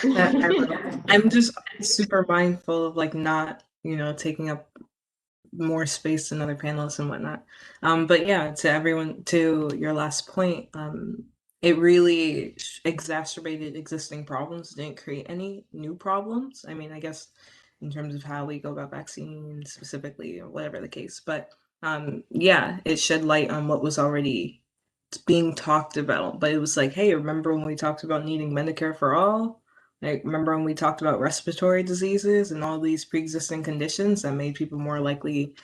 I'm just super mindful of like not, taking up more space than other panelists and whatnot. But yeah, to everyone, to your last point, it really exacerbated existing problems, didn't create any new problems. I mean, I guess in terms of how we go about vaccines specifically or whatever the case, but yeah, it shed light on what was already being talked about. But it was like, hey, remember when we talked about needing Medicare for all? Like, remember when we talked about respiratory diseases and all these pre-existing conditions that made people more likely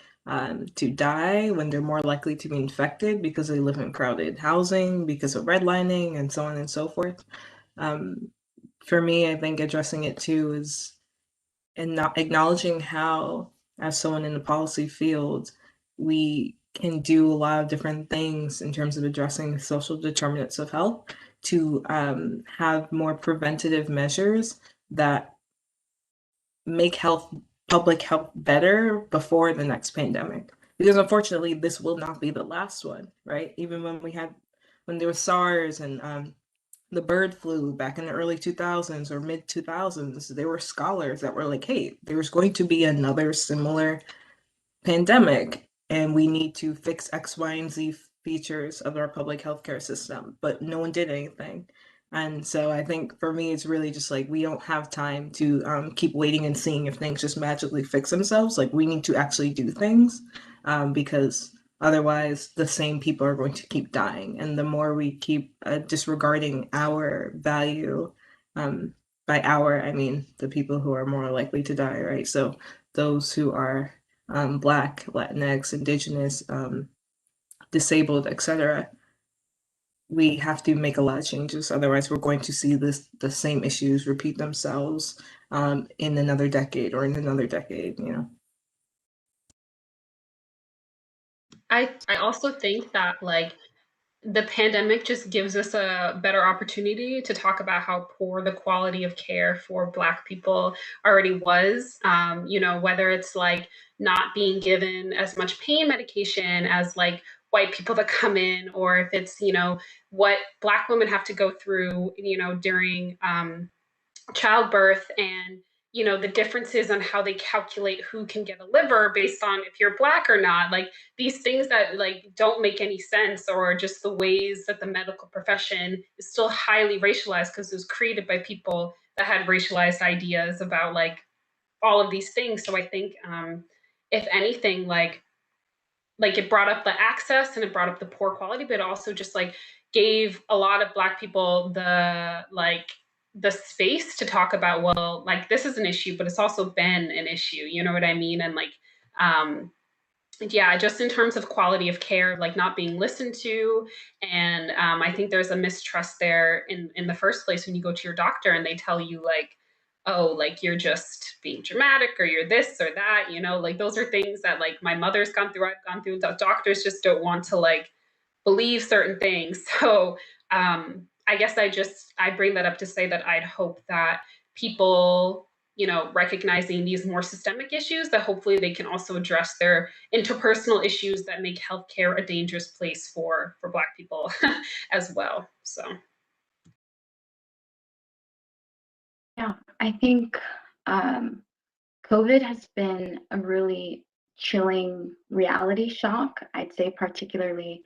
to die when they're more likely to be infected because they live in crowded housing, because of redlining, and so on and so forth. For me, I think addressing it too is and not acknowledging how, as someone in the policy field, we can do a lot of different things in terms of addressing social determinants of health to have more preventative measures that make public health better before the next pandemic. Because unfortunately, this will not be the last one, right? Even when there was SARS and the bird flu back in the early 2000s or mid 2000s, there were scholars that were like, hey, there's going to be another similar pandemic and we need to fix X, Y, and Z features of our public healthcare system, but no one did anything. And so I think for me, it's really just like we don't have time to keep waiting and seeing if things just magically fix themselves. Like we need to actually do things because otherwise the same people are going to keep dying. And the more we keep disregarding our value, by our, I mean the people who are more likely to die, right? So those who are Black, Latinx, Indigenous, disabled, etc. We have to make a lot of changes. Otherwise, we're going to see the same issues repeat themselves in another decade or in another decade. I also think that like the pandemic just gives us a better opportunity to talk about how poor the quality of care for Black people already was. Whether it's like not being given as much pain medication as like white people that come in, or if it's, what Black women have to go through, during childbirth and the differences on how they calculate who can get a liver based on if you're Black or not, like these things that like don't make any sense, or just the ways that the medical profession is still highly racialized because it was created by people that had racialized ideas about like all of these things. So I think if anything, like it brought up the access and it brought up the poor quality, but it also just like gave a lot of Black people the space to talk about, well, like this is an issue, but it's also been an issue, you know what I mean? And like yeah, just in terms of quality of care, like not being listened to. And I think there's a mistrust there in the first place when you go to your doctor and they tell you like, oh, like you're just being dramatic or you're this or that, like those are things that like my mother's gone through, I've gone through. Doctors just don't want to like believe certain things. So I guess I bring that up to say that I'd hope that people, recognizing these more systemic issues, that hopefully they can also address their interpersonal issues that make healthcare a dangerous place for Black people as well. So. Yeah, I think COVID has been a really chilling reality shock. I'd say particularly,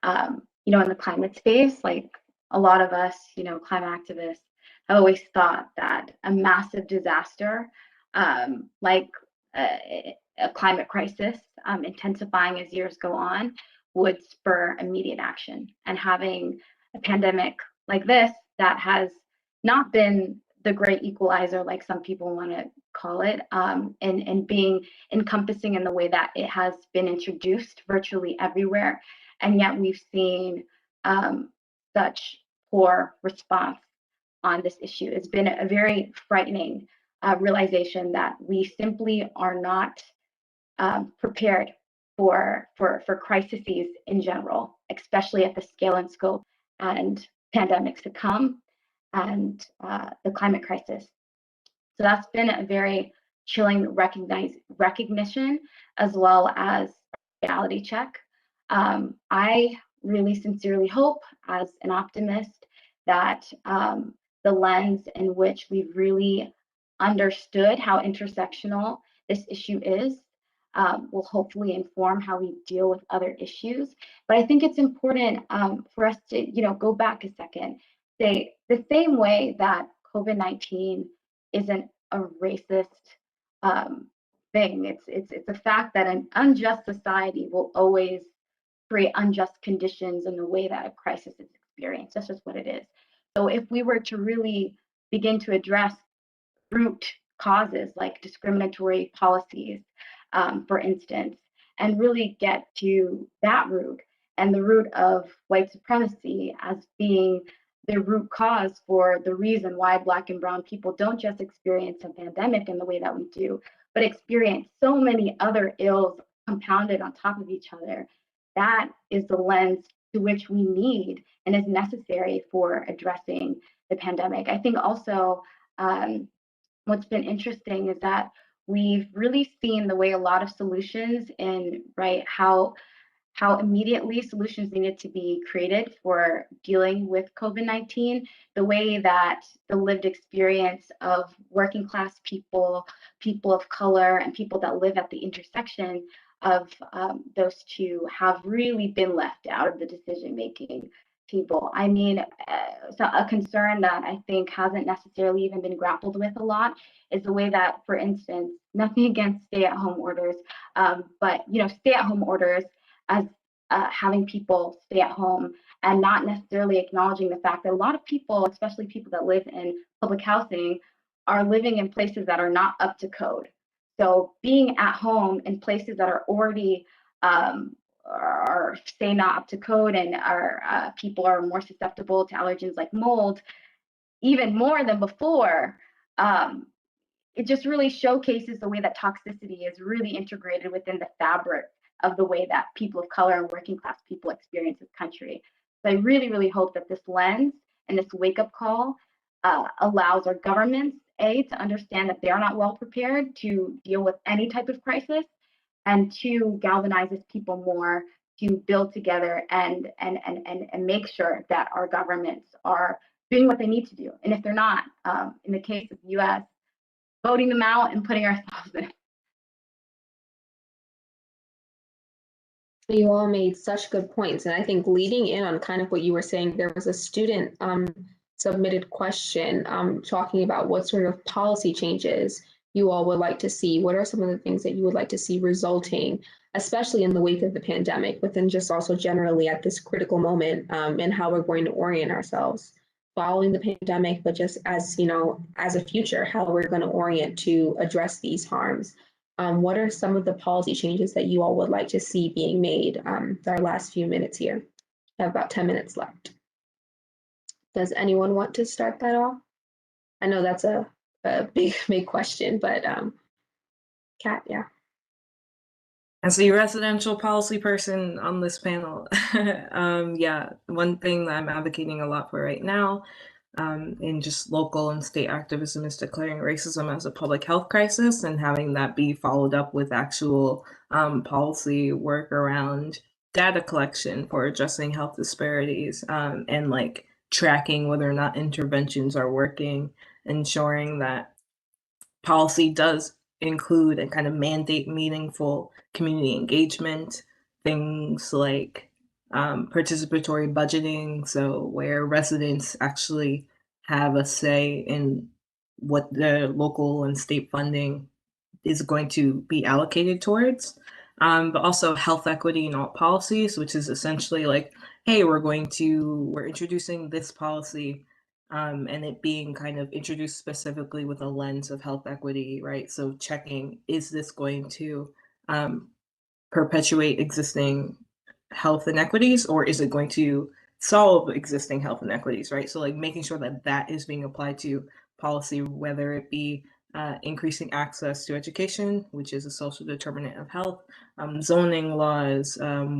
in the climate space, like a lot of us, climate activists have always thought that a massive disaster, like a climate crisis, intensifying as years go on, would spur immediate action. And having a pandemic like this that has not been the great equalizer, like some people want to call it, and being encompassing in the way that it has been introduced virtually everywhere. And yet we've seen such poor response on this issue. It's been a very frightening realization that we simply are not prepared for crises in general, especially at the scale and scope and pandemics to come and the climate crisis. So that's been a very chilling recognition as well as a reality check. I really sincerely hope, as an optimist, that the lens in which we've really understood how intersectional this issue is will hopefully inform how we deal with other issues. But I think it's important for us to, go back a second. Say the same way that COVID-19 isn't a racist thing. It's a fact that an unjust society will always create unjust conditions in the way that a crisis is experienced. That's just what it is. So if we were to really begin to address root causes like discriminatory policies, for instance, and really get to that root and the root of white supremacy as being the root cause for the reason why Black and Brown people don't just experience a pandemic in the way that we do, but experience so many other ills compounded on top of each other. That is the lens to which we need and is necessary for addressing the pandemic. I think also what's been interesting is that we've really seen the way a lot of solutions in how immediately solutions needed to be created for dealing with COVID-19, the way that the lived experience of working class people, people of color, and people that live at the intersection of those two have really been left out of the decision-making table. I mean, so a concern that I think hasn't necessarily even been grappled with a lot is the way that, for instance, nothing against stay-at-home orders, but stay-at-home orders as having people stay at home and not necessarily acknowledging the fact that a lot of people, especially people that live in public housing, are living in places that are not up to code. So being at home in places that are already are say not up to code and are people are more susceptible to allergens like mold, even more than before, it just really showcases the way that toxicity is really integrated within the fabric of the way that people of color and working class people experience this country. So I really, really hope that this lens and this wake-up call allows our governments, to understand that they are not well prepared to deal with any type of crisis, and two, galvanizes people more to build together and make sure that our governments are doing what they need to do. And if they're not, in the case of the US, voting them out and putting ourselves in. You all made such good points. And I think leading in on kind of what you were saying, there was a student submitted question talking about what sort of policy changes you all would like to see. What are some of the things that you would like to see resulting, especially in the wake of the pandemic, but then just also generally at this critical moment and how we're going to orient ourselves following the pandemic, but just as, as a future, how we're going to orient to address these harms. What are some of the policy changes that you all would like to see being made? Our last few minutes here. I have about 10 minutes left. Does anyone want to start that off? I know that's a big question, but Kat, yeah. As a residential policy person on this panel, yeah, one thing that I'm advocating a lot for right now in just local and state activism is declaring racism as a public health crisis and having that be followed up with actual policy work around data collection for addressing health disparities and like tracking whether or not interventions are working, ensuring that policy does include and kind of mandate meaningful community engagement, things like participatory budgeting, so where residents actually have a say in what the local and state funding is going to be allocated towards, but also health equity in all policies, which is essentially like, hey, we're introducing this policy and it being kind of introduced specifically with a lens of health equity, right? So checking, is this going to perpetuate existing health inequities, or is it going to solve existing health inequities, right? So like making sure that that is being applied to policy, whether it be increasing access to education, which is a social determinant of health, zoning laws,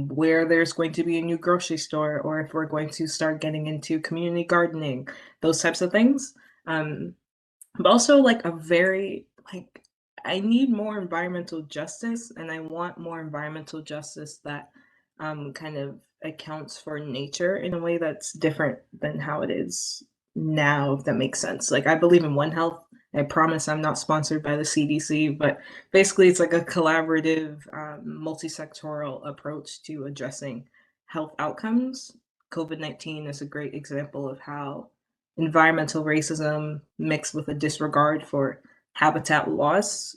where there's going to be a new grocery store, or if we're going to start getting into community gardening, those types of things. But also like I need more environmental justice, and I want more environmental justice that kind of accounts for nature in a way that's different than how it is now, if that makes sense. Like I believe in One Health. I promise I'm not sponsored by the CDC, but basically it's like a collaborative, multi-sectoral approach to addressing health outcomes. COVID-19 is a great example of how environmental racism mixed with a disregard for habitat loss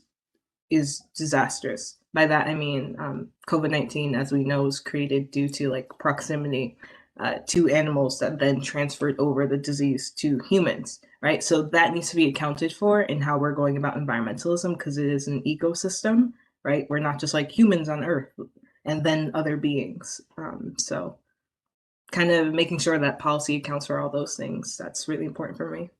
is disastrous. By that I mean COVID-19, as we know, is created due to like proximity to animals that then transferred over the disease to humans, right? So that needs to be accounted for in how we're going about environmentalism, because it is an ecosystem, right? We're not just like humans on Earth and then other beings. So kind of making sure that policy accounts for all those things, that's really important for me.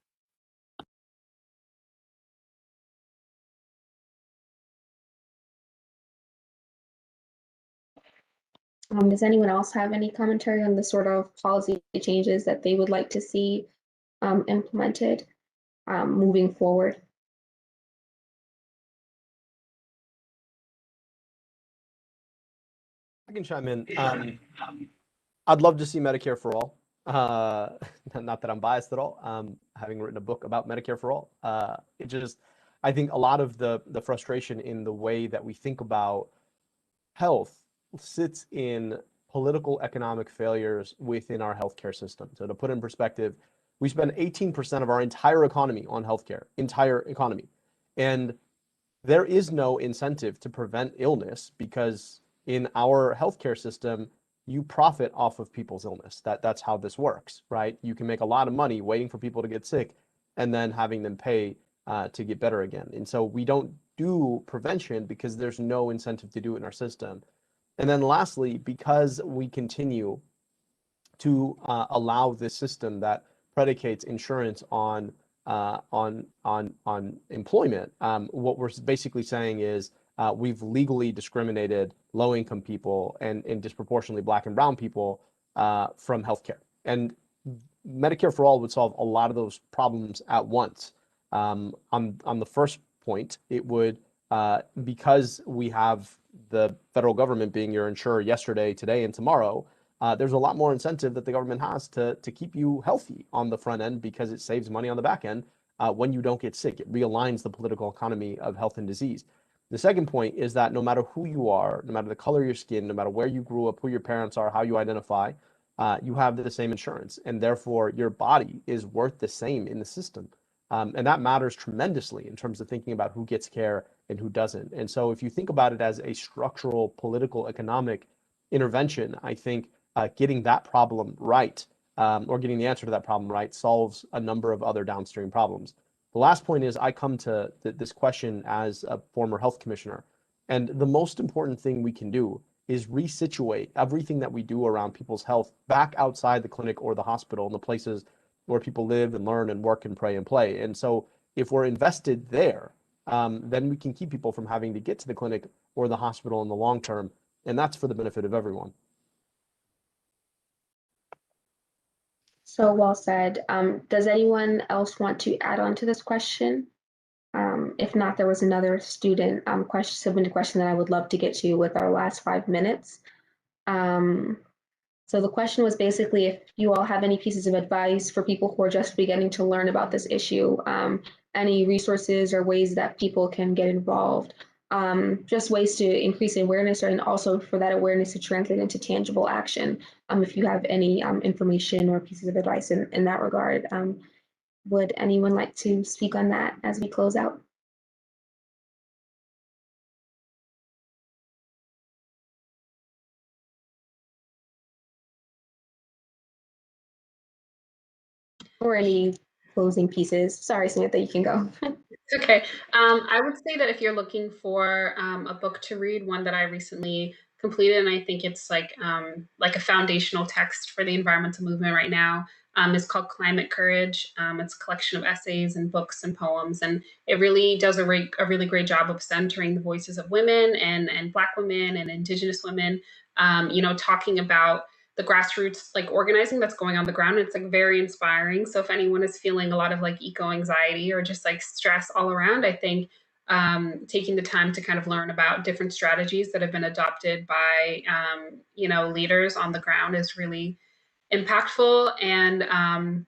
Does anyone else have any commentary on the sort of policy changes that they would like to see implemented moving forward? I can chime in. I'd love to see Medicare for all. Not that I'm biased at all. Having written a book about Medicare for all, I think a lot of the frustration in the way that we think about health sits in political economic failures within our healthcare system. So to put in perspective, we spend 18% of our entire economy on healthcare, entire economy. And there is no incentive to prevent illness, because in our healthcare system, you profit off of people's illness. That's how this works, right? You can make a lot of money waiting for people to get sick and then having them pay to get better again. And so we don't do prevention because there's no incentive to do it in our system. And then lastly, because we continue to allow this system that predicates insurance on employment, what we're basically saying is we've legally discriminated low-income people and disproportionately Black and Brown people from healthcare. And Medicare for All would solve a lot of those problems at once. On the first point, it would, because we have the federal government being your insurer yesterday, today, and tomorrow, there's a lot more incentive that the government has to keep you healthy on the front end, because it saves money on the back end when you don't get sick. It realigns the political economy of health and disease. The second point is that no matter who you are, no matter the color of your skin, no matter where you grew up, who your parents are, how you identify, you have the same insurance, and therefore your body is worth the same in the system. And that matters tremendously in terms of thinking about who gets care and who doesn't. And so if you think about it as a structural, political, economic intervention, I think getting that problem right, or getting the answer to that problem right, solves a number of other downstream problems. The last point is I come to this question as a former health commissioner, and the most important thing we can do is resituate everything that we do around people's health back outside the clinic or the hospital, in the places where people live and learn and work and pray and play. And so if we're invested there, then we can keep people from having to get to the clinic or the hospital in the long term, and that's for the benefit of everyone. So well said. Does anyone else want to add on to this question? If not, there was another student submitted question that I would love to get to with our last 5 minutes. So the question was basically if you all have any pieces of advice for people who are just beginning to learn about this issue, any resources or ways that people can get involved, just ways to increase awareness, and also for that awareness to translate into tangible action. If you have any information or pieces of advice in that regard, would anyone like to speak on that as we close out? Or any closing pieces? Sorry, Samantha, you can go. Okay. I would say that if you're looking for a book to read, one that I recently completed, and I think it's like a foundational text for the environmental movement right now. It's called Climate Courage. It's a collection of essays and books and poems, and it really does a really great job of centering the voices of women and Black women and Indigenous women, talking about the grassroots like organizing that's going on the ground. It's like very inspiring. So if anyone is feeling a lot of like eco anxiety or just like stress all around, I think taking the time to kind of learn about different strategies that have been adopted by leaders on the ground is really impactful. And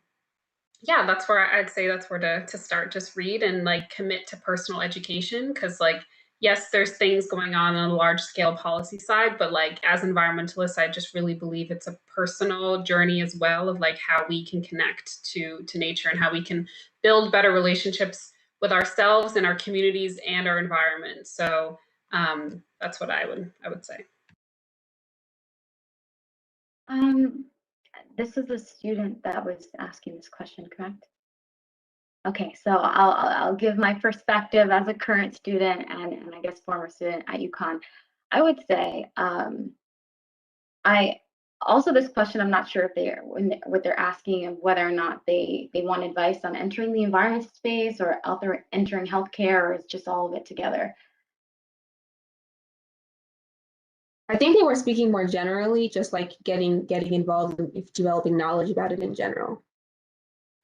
yeah, that's where I'd say that's where to start. Just read and like commit to personal education, because like yes, there's things going on a large scale policy side, but like as environmentalists, I just really believe it's a personal journey as well of like how we can connect to nature and how we can build better relationships with ourselves and our communities and our environment. So that's what I would say. This is a student that was asking this question, correct? Okay, so I'll give my perspective as a current student and I guess former student at UConn. I would say I also this question, I'm not sure if what they're asking of whether or not they want advice on entering the environmental space or entering healthcare, or is just all of it together. I think they were speaking more generally, just like getting involved in developing knowledge about it in general.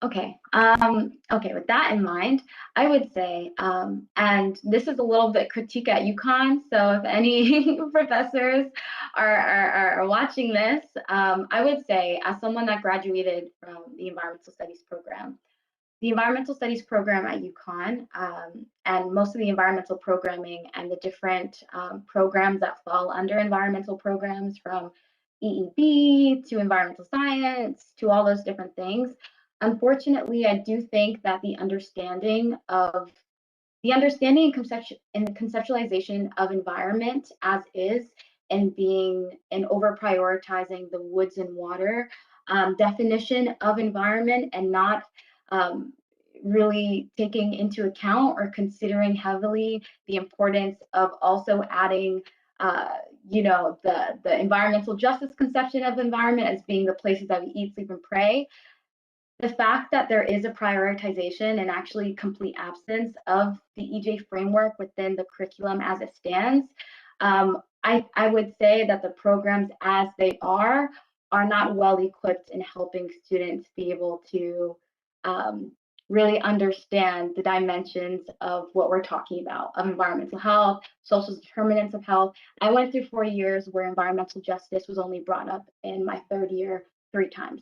Okay. Okay. With that in mind, I would say, and this is a little bit critique at UConn. So if any professors are watching this, I would say, as someone that graduated from the environmental studies program, the environmental studies program at UConn, and most of the environmental programming and the different programs that fall under environmental programs, from EEB to environmental science to all those different things. Unfortunately, I do think that the understanding and the conceptualization of environment as is, and over prioritizing the woods and water definition of environment, and not really taking into account or considering heavily the importance of also adding the environmental justice conception of environment as being the places that we eat, sleep, and pray. The fact that there is a prioritization and actually complete absence of the EJ framework within the curriculum as it stands, I would say that the programs as they are not well equipped in helping students be able to really understand the dimensions of what we're talking about, of environmental health, social determinants of health. I went through 4 years where environmental justice was only brought up in my third year 3 times.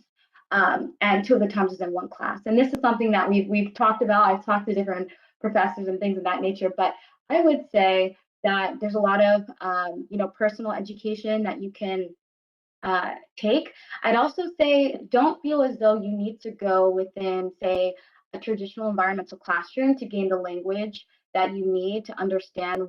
And 2 of the times was in 1 class. And this is something that we've talked about. I've talked to different professors and things of that nature, but I would say that there's a lot of personal education that you can take. I'd also say don't feel as though you need to go within, say, a traditional environmental classroom to gain the language that you need to understand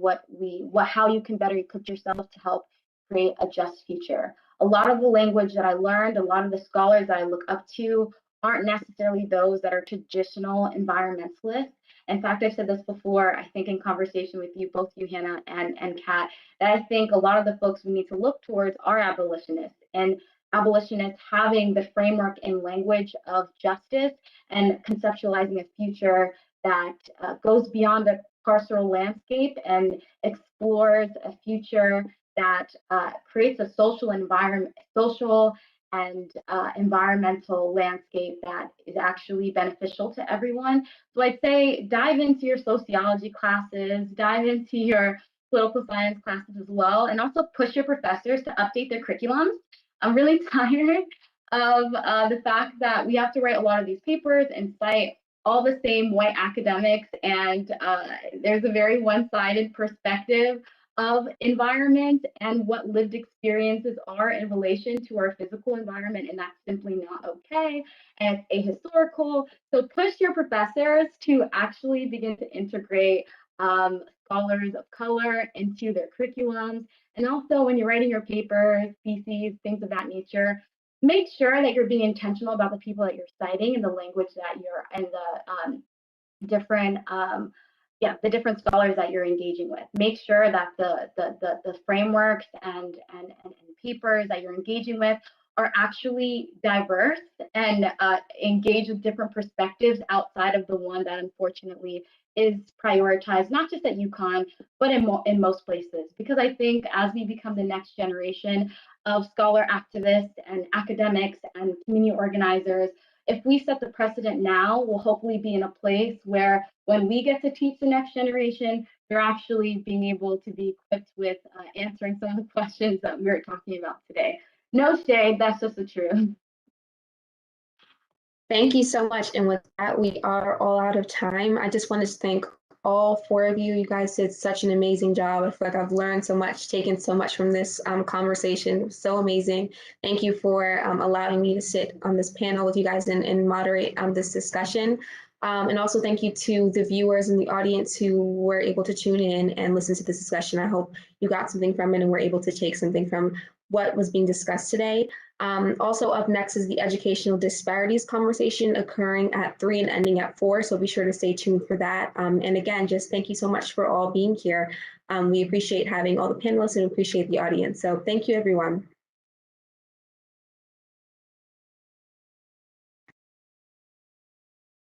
how you can better equip yourself to help create a just future. A lot of the language that I learned, a lot of the scholars that I look up to aren't necessarily those that are traditional environmentalists. In fact, I've said this before, I think in conversation with you, both you, Hannah and Kat, that I think a lot of the folks we need to look towards are abolitionists, and abolitionists having the framework and language of justice and conceptualizing a future that goes beyond the carceral landscape and explores a future that creates a social and environmental landscape that is actually beneficial to everyone. So I'd say dive into your sociology classes, dive into your political science classes as well, and also push your professors to update their curriculums. I'm really tired of the fact that we have to write a lot of these papers and cite all the same white academics, and there's a very one-sided perspective of environment and what lived experiences are in relation to our physical environment, and that's simply not okay, and it's ahistorical. So push your professors to actually begin to integrate scholars of color into their curriculums. And also when you're writing your papers, theses, things of that nature, make sure that you're being intentional about the people that you're citing and the language that you're, and the different the different scholars that you're engaging with. Make sure that the frameworks and papers that you're engaging with are actually diverse and engage with different perspectives outside of the one that unfortunately is prioritized, not just at UConn, but in most places. Because I think as we become the next generation of scholar activists and academics and community organizers, if we set the precedent now, we'll hopefully be in a place where when we get to teach the next generation, they're actually being able to be equipped with answering some of the questions that we're talking about today. No shade, that's just the truth. Thank you so much. And with that, we are all out of time. I just wanted to thank all four of you. You guys did such an amazing job. I feel like I've learned so much, taken so much from this conversation. It was so amazing. Thank you for allowing me to sit on this panel with you guys and moderate this discussion. And also thank you to the viewers and the audience who were able to tune in and listen to this discussion. I hope you got something from it and were able to take something from what was being discussed today. Also up next is the educational disparities conversation occurring at 3 and ending at 4. So be sure to stay tuned for that. And again, just thank you so much for all being here. We appreciate having all the panelists and appreciate the audience. So thank you, everyone.